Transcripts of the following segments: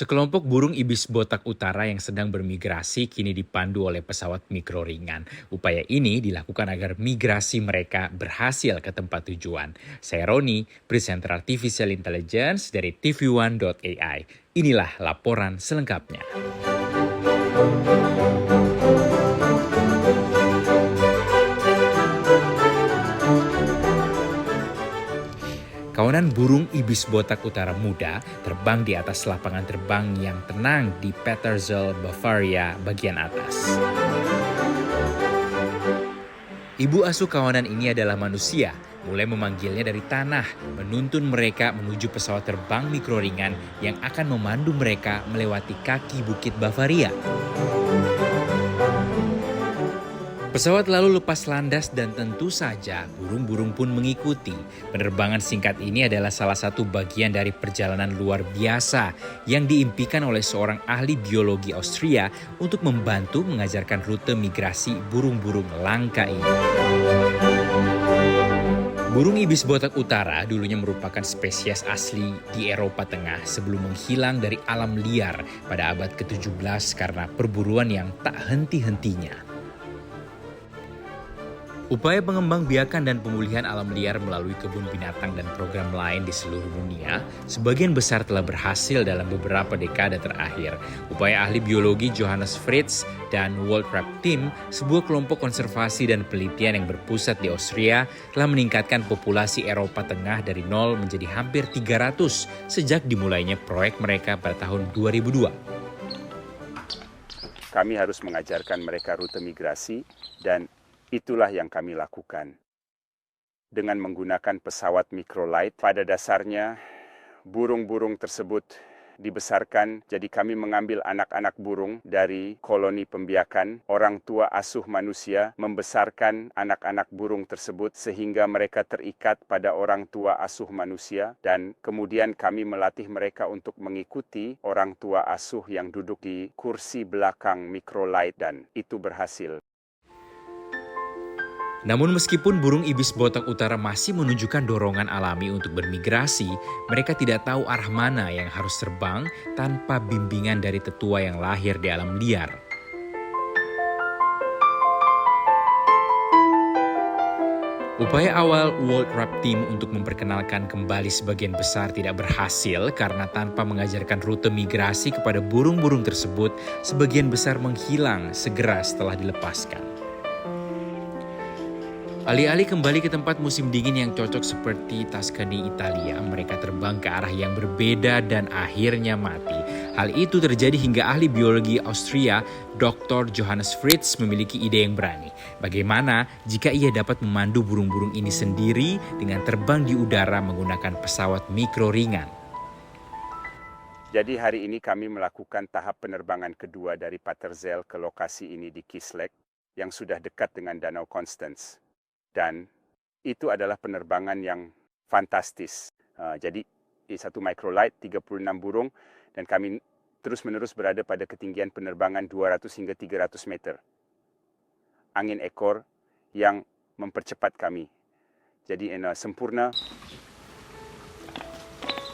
Sekelompok burung ibis botak utara yang sedang bermigrasi kini dipandu oleh pesawat mikro ringan. Upaya ini dilakukan agar migrasi mereka berhasil ke tempat tujuan. Saya Roni, presenter Artificial Intelligence dari TV1.ai. Inilah laporan selengkapnya. Kawanan burung ibis botak utara muda terbang di atas lapangan terbang yang tenang di Peterzel, Bavaria bagian atas. Ibu asuh kawanan ini adalah manusia, mulai memanggilnya dari tanah, menuntun mereka menuju pesawat terbang mikro ringan yang akan memandu mereka melewati kaki bukit Bavaria. Pesawat lalu lepas landas dan tentu saja burung-burung pun mengikuti. Penerbangan singkat ini adalah salah satu bagian dari perjalanan luar biasa yang diimpikan oleh seorang ahli biologi Austria untuk membantu mengajarkan rute migrasi burung-burung langka ini. Burung ibis botak utara dulunya merupakan spesies asli di Eropa Tengah sebelum menghilang dari alam liar pada abad ke-17 karena perburuan yang tak henti-hentinya. Upaya pengembangbiakan dan pemulihan alam liar melalui kebun binatang dan program lain di seluruh dunia, sebagian besar telah berhasil dalam beberapa dekade terakhir. Upaya ahli biologi Johannes Fritz dan World Rap Team, sebuah kelompok konservasi dan penelitian yang berpusat di Austria, telah meningkatkan populasi Eropa Tengah dari 0 menjadi hampir 300 sejak dimulainya proyek mereka pada tahun 2002. Kami harus mengajarkan mereka rute migrasi dan itulah yang kami lakukan. Dengan menggunakan pesawat microlight, pada dasarnya burung-burung tersebut dibesarkan, jadi kami mengambil anak-anak burung dari koloni pembiakan. Orang tua asuh manusia membesarkan anak-anak burung tersebut sehingga mereka terikat pada orang tua asuh manusia, dan kemudian kami melatih mereka untuk mengikuti orang tua asuh yang duduk di kursi belakang microlight, dan itu berhasil. Namun meskipun burung ibis botak utara masih menunjukkan dorongan alami untuk bermigrasi, mereka tidak tahu arah mana yang harus terbang tanpa bimbingan dari tetua yang lahir di alam liar. Upaya awal World Rap Team untuk memperkenalkan kembali sebagian besar tidak berhasil karena tanpa mengajarkan rute migrasi kepada burung-burung tersebut, sebagian besar menghilang segera setelah dilepaskan. Alih-alih kembali ke tempat musim dingin yang cocok seperti Tuscany, Italia, mereka terbang ke arah yang berbeda dan akhirnya mati. Hal itu terjadi hingga ahli biologi Austria, Dr. Johannes Fritz memiliki ide yang berani. Bagaimana jika ia dapat memandu burung-burung ini sendiri dengan terbang di udara menggunakan pesawat mikro ringan? Jadi hari ini kami melakukan tahap penerbangan kedua dari Paterzel ke lokasi ini di Kislev yang sudah dekat dengan Danau Constance. Dan itu adalah penerbangan yang fantastis. Jadi di satu microlight 36 burung dan kami terus-menerus berada pada ketinggian penerbangan 200 hingga 300 meter. Angin ekor yang mempercepat kami. Jadi sempurna.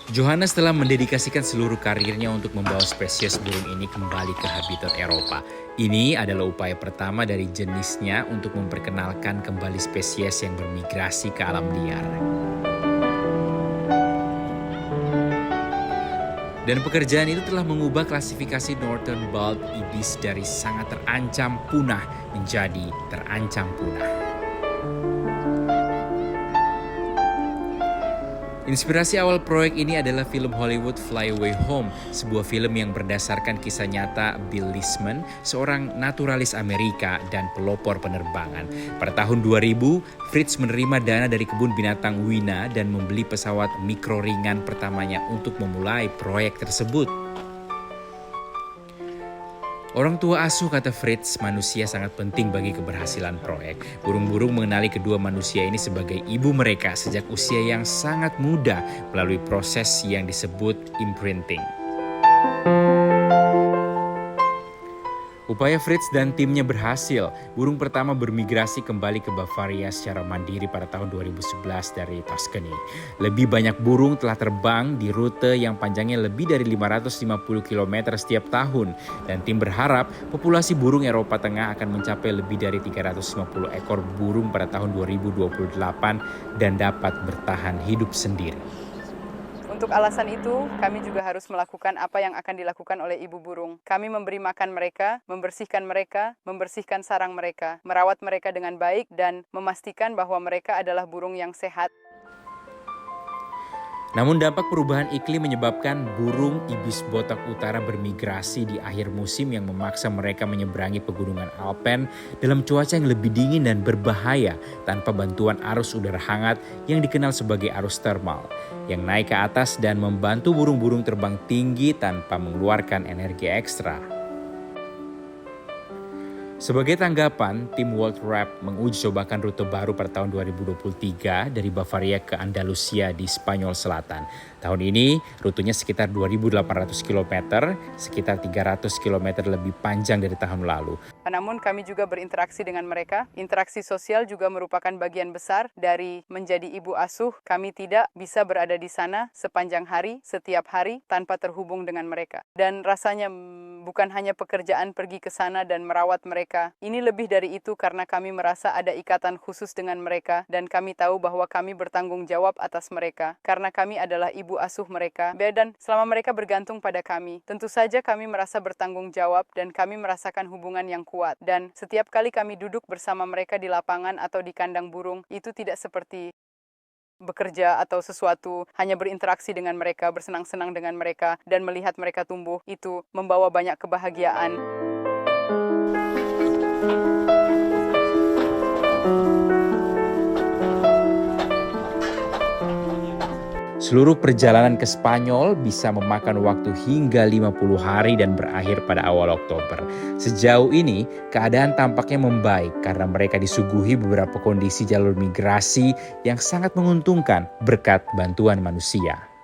Johannes telah mendedikasikan seluruh karirnya untuk membawa spesies burung ini kembali ke habitat Eropa. Ini adalah upaya pertama dari jenisnya untuk memperkenalkan kembali spesies yang bermigrasi ke alam liar. Dan pekerjaan itu telah mengubah klasifikasi Northern Bald Ibis dari sangat terancam punah menjadi terancam punah. Inspirasi awal proyek ini adalah film Hollywood Fly Away Home, sebuah film yang berdasarkan kisah nyata Bill Leishman, seorang naturalis Amerika dan pelopor penerbangan. Pada tahun 2000, Fritz menerima dana dari kebun binatang Wina dan membeli pesawat mikro ringan pertamanya untuk memulai proyek tersebut. Orang tua asuh, kata Fritz, manusia sangat penting bagi keberhasilan proyek. Burung-burung mengenali kedua manusia ini sebagai ibu mereka sejak usia yang sangat muda melalui proses yang disebut imprinting. Upaya Fritz dan timnya berhasil. Burung pertama bermigrasi kembali ke Bavaria secara mandiri pada tahun 2011 dari Tuscany. Lebih banyak burung telah terbang di rute yang panjangnya lebih dari 550 km setiap tahun. Dan tim berharap populasi burung Eropa Tengah akan mencapai lebih dari 350 ekor burung pada tahun 2028 dan dapat bertahan hidup sendiri. Untuk alasan itu, kami juga harus melakukan apa yang akan dilakukan oleh ibu burung. Kami memberi makan mereka, membersihkan sarang mereka, merawat mereka dengan baik, dan memastikan bahwa mereka adalah burung yang sehat. Namun dampak perubahan iklim menyebabkan burung ibis botak utara bermigrasi di akhir musim yang memaksa mereka menyeberangi pegunungan Alpen dalam cuaca yang lebih dingin dan berbahaya tanpa bantuan arus udara hangat yang dikenal sebagai arus termal, yang naik ke atas dan membantu burung-burung terbang tinggi tanpa mengeluarkan energi ekstra. Sebagai tanggapan, tim World Rap menguji cobakan rute baru pada tahun 2023 dari Bavaria ke Andalusia di Spanyol Selatan. Tahun ini, rutenya sekitar 2.800 km, sekitar 300 km lebih panjang dari tahun lalu. Namun kami juga berinteraksi dengan mereka. Interaksi sosial juga merupakan bagian besar dari menjadi ibu asuh. Kami tidak bisa berada di sana sepanjang hari, setiap hari, tanpa terhubung dengan mereka. Dan rasanya bukan hanya pekerjaan pergi ke sana dan merawat mereka. Ini lebih dari itu karena kami merasa ada ikatan khusus dengan mereka dan kami tahu bahwa kami bertanggung jawab atas mereka karena kami adalah ibu asuh mereka. Dan selama mereka bergantung pada kami, tentu saja kami merasa bertanggung jawab dan kami merasakan hubungan yang kuat. Dan setiap kali kami duduk bersama mereka di lapangan atau di kandang burung, itu tidak seperti bekerja atau sesuatu, hanya berinteraksi dengan mereka, bersenang-senang dengan mereka, dan melihat mereka tumbuh, itu membawa banyak kebahagiaan. Seluruh perjalanan ke Spanyol bisa memakan waktu hingga 50 hari dan berakhir pada awal Oktober. Sejauh ini, keadaan tampaknya membaik karena mereka disuguhi beberapa kondisi jalur migrasi yang sangat menguntungkan berkat bantuan manusia.